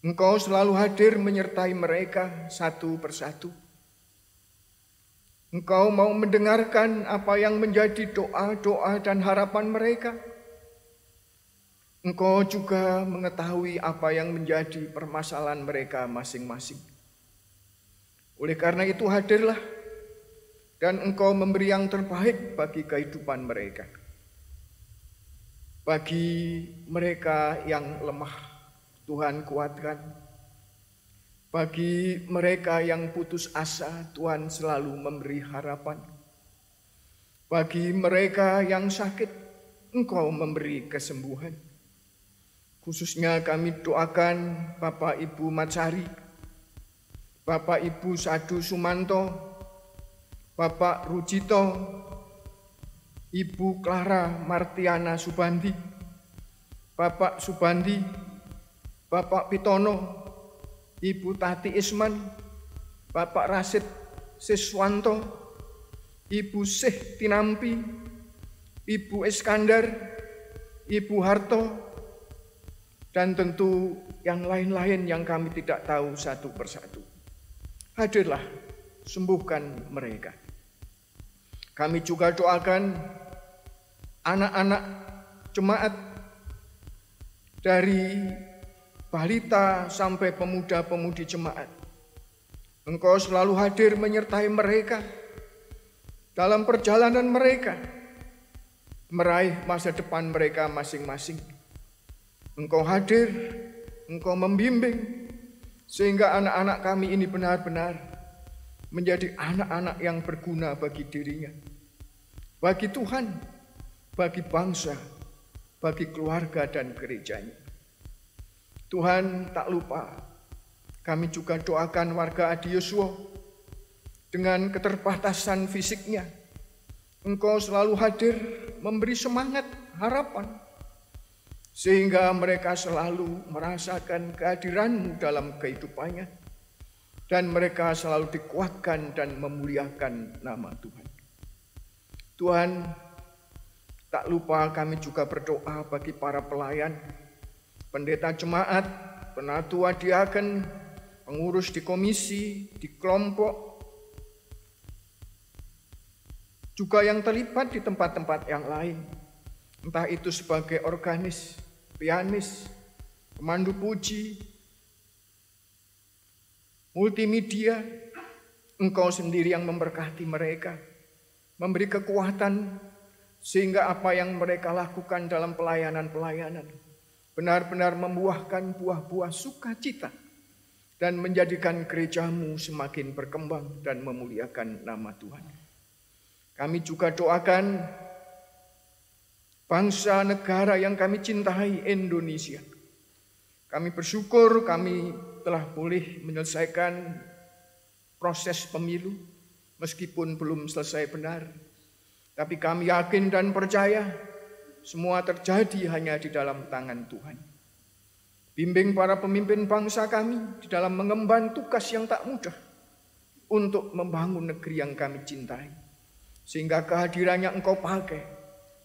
Engkau selalu hadir menyertai mereka satu persatu. Engkau mau mendengarkan apa yang menjadi doa-doa dan harapan mereka. Engkau juga mengetahui apa yang menjadi permasalahan mereka masing-masing. Oleh karena itu hadirlah dan Engkau memberi yang terbaik bagi kehidupan mereka. Bagi mereka yang lemah, Tuhan kuatkan. Bagi mereka yang putus asa, Tuhan selalu memberi harapan. Bagi mereka yang sakit, Engkau memberi kesembuhan. Khususnya kami doakan Bapak Ibu Matsari, Bapak Ibu Sadu Sumanto, Bapak Rujito, Ibu Clara Martiana Subandi, Bapak Subandi, Bapak Pitono, Ibu Tati Isman, Bapak Rasid Siswanto, Ibu Syekh Tinampi, Ibu Iskandar, Ibu Harto, dan tentu yang lain-lain yang kami tidak tahu satu persatu. Hadirlah, sembuhkan mereka. Kami juga doakan anak-anak jemaat dari balita sampai pemuda-pemudi jemaat. Engkau selalu hadir menyertai mereka dalam perjalanan mereka meraih masa depan mereka masing-masing. Engkau hadir, Engkau membimbing sehingga anak-anak kami ini benar-benar menjadi anak-anak yang berguna bagi dirinya, bagi Tuhan, bagi bangsa, bagi keluarga dan gerejanya. Tuhan, tak lupa kami juga doakan warga Adioswo dengan keterbatasan fisiknya. Engkau selalu hadir memberi semangat, harapan, sehingga mereka selalu merasakan kehadiran-Mu dalam kehidupannya, dan mereka selalu dikuatkan dan memuliakan nama Tuhan. Tuhan, tak lupa kami juga berdoa bagi para pelayan, pendeta jemaat, penatua diaken, pengurus di komisi, di kelompok, juga yang terlibat di tempat-tempat yang lain, entah itu sebagai organis, pianis, pemandu puji, multimedia. Engkau sendiri yang memberkati mereka, memberi kekuatan sehingga apa yang mereka lakukan dalam pelayanan-pelayanan benar-benar membuahkan buah-buah sukacita dan menjadikan gereja-Mu semakin berkembang dan memuliakan nama Tuhan. Kami juga doakan bangsa negara yang kami cintai, Indonesia. Kami bersyukur kami telah boleh menyelesaikan proses pemilu meskipun belum selesai benar. Tapi kami yakin dan percaya semua terjadi hanya di dalam tangan Tuhan. Bimbing para pemimpin bangsa kami di dalam mengemban tugas yang tak mudah untuk membangun negeri yang kami cintai. Sehingga kehadirannya Engkau pakai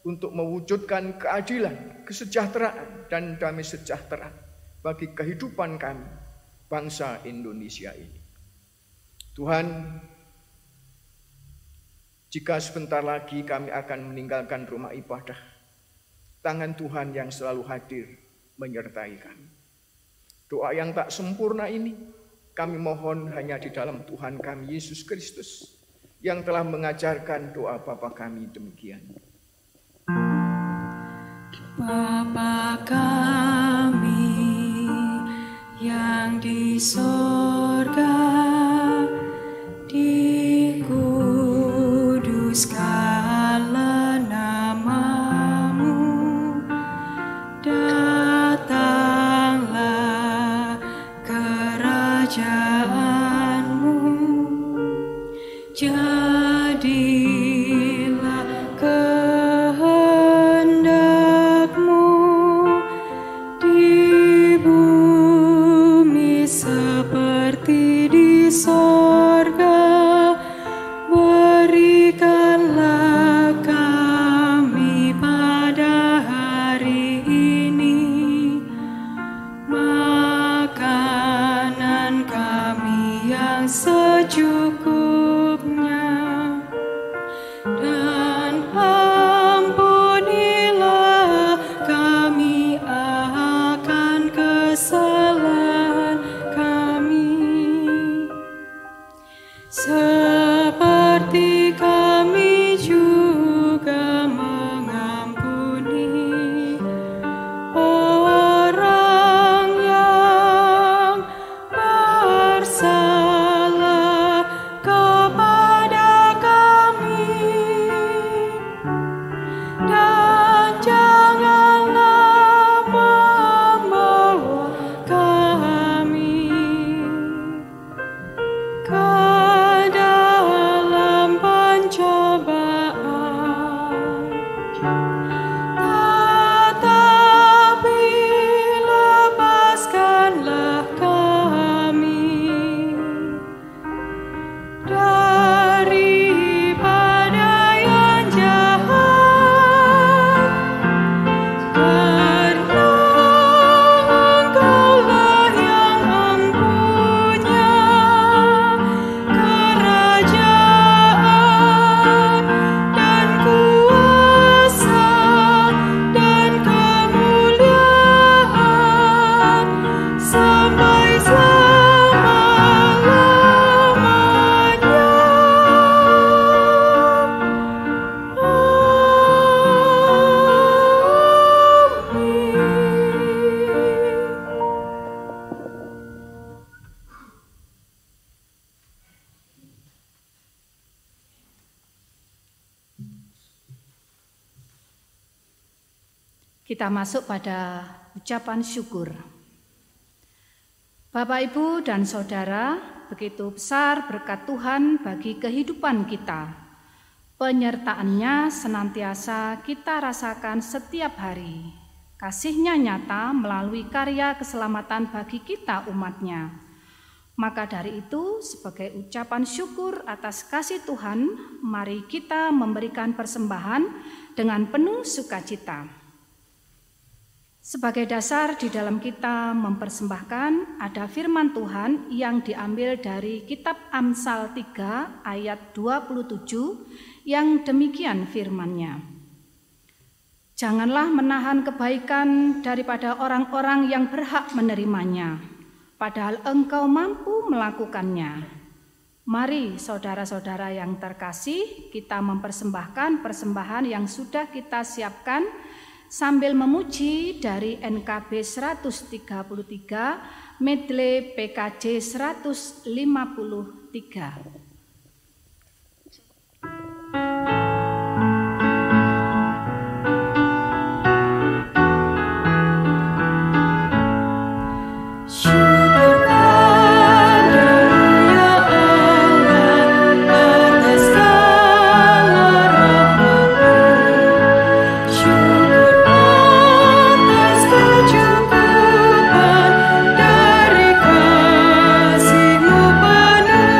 untuk mewujudkan keadilan, kesejahteraan, dan damai sejahtera bagi kehidupan kami, bangsa Indonesia ini. Tuhan, jika sebentar lagi kami akan meninggalkan rumah ibadah, tangan Tuhan yang selalu hadir menyertai kami. Doa yang tak sempurna ini kami mohon hanya di dalam Tuhan kami Yesus Kristus yang telah mengajarkan doa Bapa kami demikian. Bapa kami yang di sorga, dikuduskanlah nama-Mu, datanglah kerajaan-Mu, jadilah kehendak-Mu di bumi seperti di sorga. Berikanlah kami pada hari ini makanan kami yang secukupnya, dan ampunilah kami akan kesalahan kami, seperti kami juga mengampuni orang yang bersalah kepada kami, dan janganlah membawa kami ke dalam pencobaan, tetapi lepaskanlah kami daripada yang jahat, karena Engkaulah yang mempunyai kerajaan dan kuasa dan kemuliaan sampai selama-lamanya. Kita masuk pada ucapan syukur. Bapak, Ibu, dan Saudara, begitu besar berkat Tuhan bagi kehidupan kita. Penyertaan-Nya senantiasa kita rasakan setiap hari. Kasih-Nya nyata melalui karya keselamatan bagi kita umat-Nya. Maka dari itu, sebagai ucapan syukur atas kasih Tuhan, mari kita memberikan persembahan dengan penuh sukacita. Sebagai dasar di dalam kita mempersembahkan, ada firman Tuhan yang diambil dari kitab Amsal 3 ayat 27 yang demikian firman-Nya. Janganlah menahan kebaikan daripada orang-orang yang berhak menerimanya, padahal engkau mampu melakukannya. Mari saudara-saudara yang terkasih, kita mempersembahkan persembahan yang sudah kita siapkan sambil memuji dari NKB 133, medley PKJ 153. Dari kasih-Mu penuh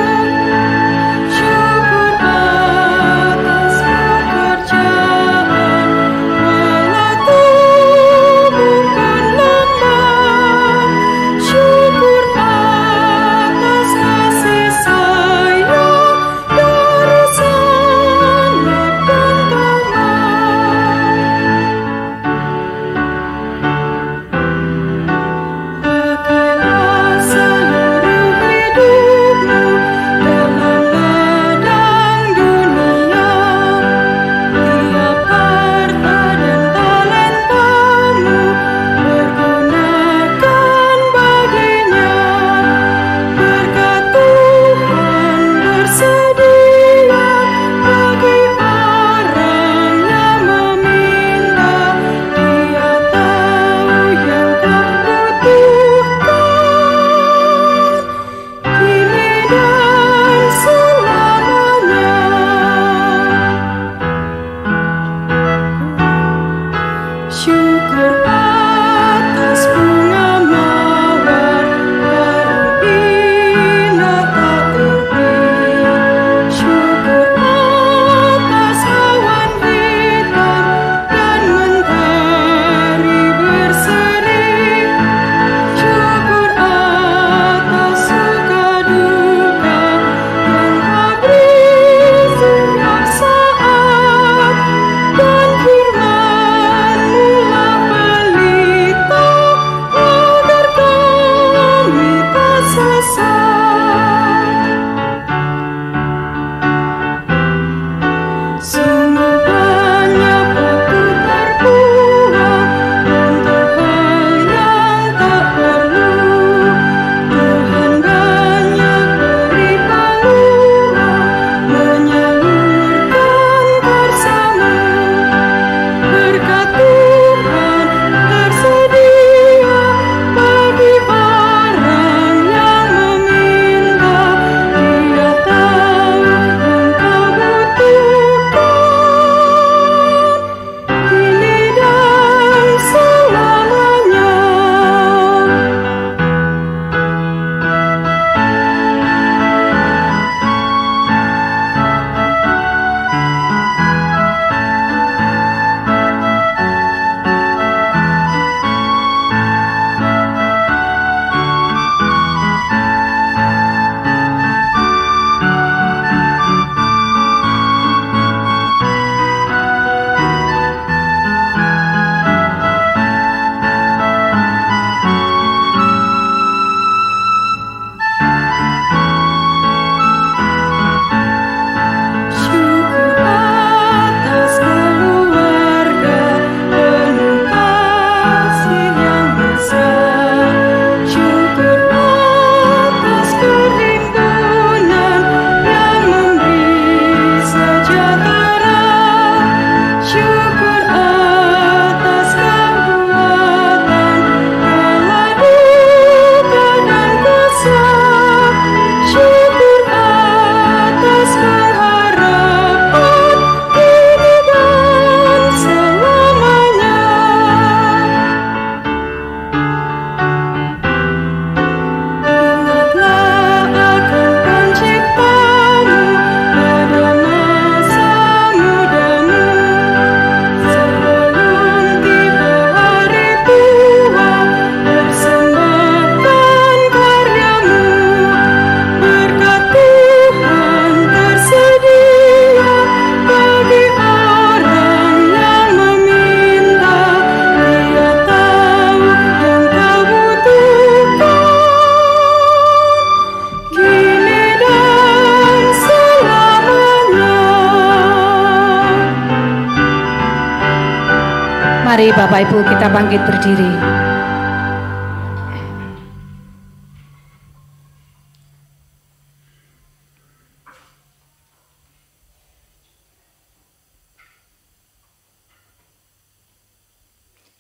Mari Bapak Ibu kita bangkit berdiri.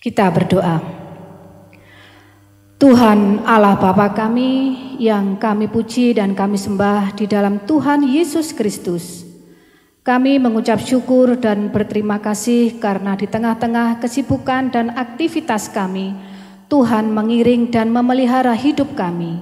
Kita berdoa. Tuhan Allah Bapa kami yang kami puji dan kami sembah di dalam Tuhan Yesus Kristus. Kami mengucap syukur dan berterima kasih karena di tengah-tengah kesibukan dan aktivitas kami, Tuhan mengiring dan memelihara hidup kami.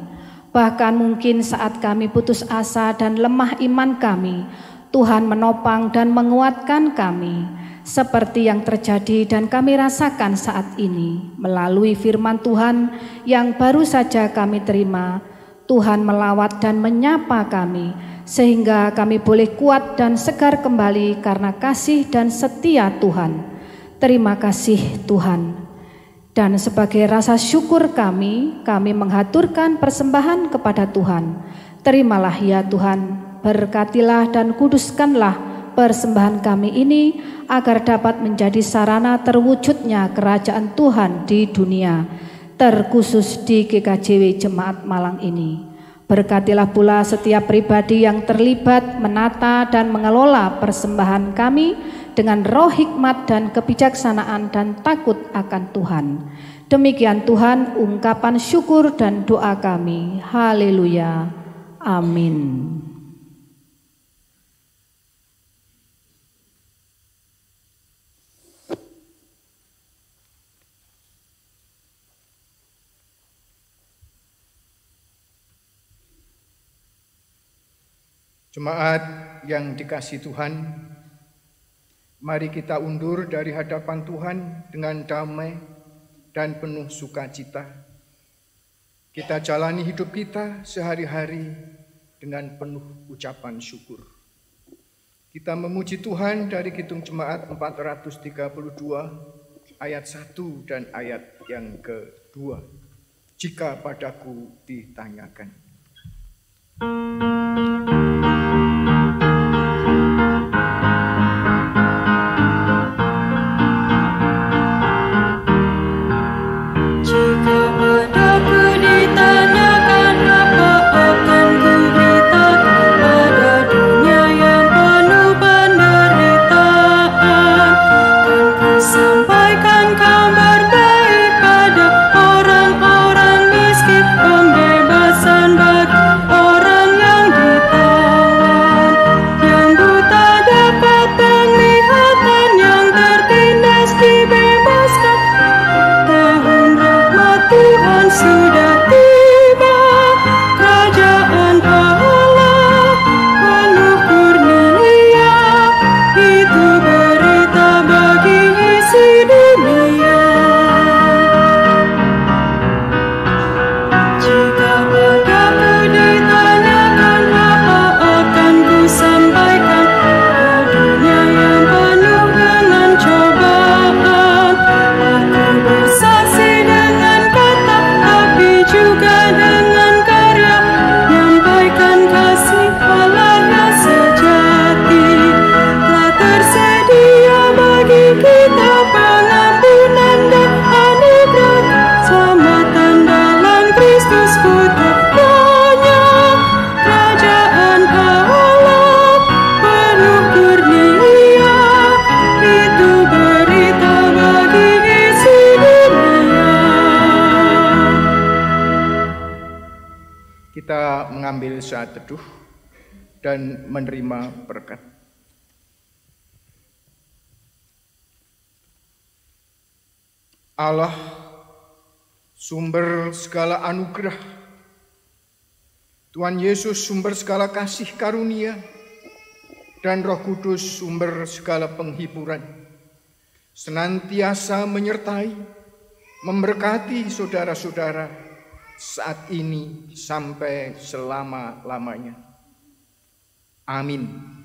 Bahkan mungkin saat kami putus asa dan lemah iman kami, Tuhan menopang dan menguatkan kami. Seperti yang terjadi dan kami rasakan saat ini melalui firman Tuhan yang baru saja kami terima, Tuhan melawat dan menyapa kami sehingga kami boleh kuat dan segar kembali karena kasih dan setia Tuhan. Terima kasih Tuhan. Dan sebagai rasa syukur kami menghaturkan persembahan kepada Tuhan. Terimalah ya Tuhan, berkatilah dan kuduskanlah persembahan kami ini agar dapat menjadi sarana terwujudnya kerajaan Tuhan di dunia, terkhusus di GKJW Jemaat Malang ini. Berkatilah pula setiap pribadi yang terlibat menata dan mengelola persembahan kami dengan roh hikmat dan kebijaksanaan dan takut akan Tuhan. Demikian Tuhan ungkapan syukur dan doa kami. Haleluya. Amin. Jemaat yang dikasihi Tuhan, mari kita undur dari hadapan Tuhan dengan damai dan penuh sukacita. Kita jalani hidup kita sehari-hari dengan penuh ucapan syukur. Kita memuji Tuhan dari Kidung Jemaat 432 ayat 1 dan ayat yang kedua. Jika padaku ditanyakan. Mengambil saat teduh dan menerima berkat. Allah, sumber segala anugerah, Tuhan Yesus sumber segala kasih karunia, dan Roh Kudus sumber segala penghiburan, senantiasa menyertai, memberkati saudara-saudara saat ini sampai selama-lamanya. Amin. Yang